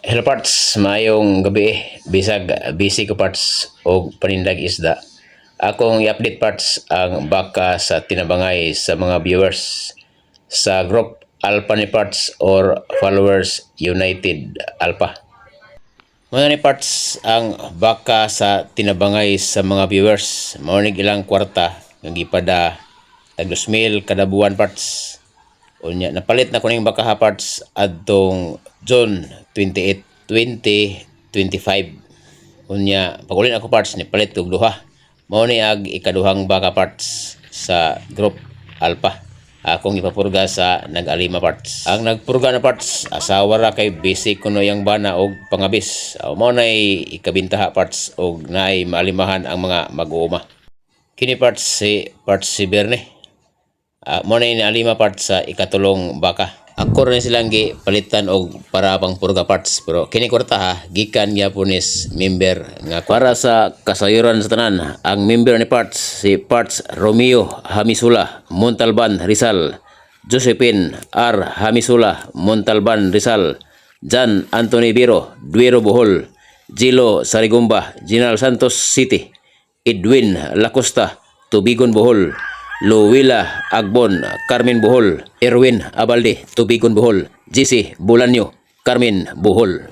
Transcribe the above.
Hello parts, maayong gabi. Bisag busy ko parts o panindag isda. Akong i-update parts ang baka sa tinabangay sa mga viewers sa group Alpha ni parts or Followers United Alpha. Muna ni parts ang baka sa tinabangay sa mga viewers. Maunig ilang kwarta ng gipada tag 2,000 kada buwan parts. Unya napalit na kuning baka parts adtong June 28, 2025. Unya pagulin ako parts ni palit og duha. Mao ni ag ikaduhang baka parts sa group Alpha. Akong ipapurga sa nag-alima parts. Ang nagpurga na parts asawa ra kay basic kuno yang bana og pangabis. Mao nay ikabintaha parts og naay maalimahan ang mga mag-uuma. Kini parts si Berne. Mo na inaalima parts sa ikatulong baka. Ako rin silang palitan og para pang purga parts, pero kini kwarta ha gikan gyapon is member nga para sa kasayuran sa tanan. Ang member ni parts si Parts Romeo Hamisula Montalban Rizal, Josephine R Hamisula Montalban Rizal, Jan Anthony Biro Duero Bohol, Gilo Sarigumba General Santos City, Edwin Lacosta Tubigon Bohol, Luwila Agbon, Carmen Bohol, Erwin Abalde, Tubigon Bohol, GC Bulanyo, Carmen Bohol.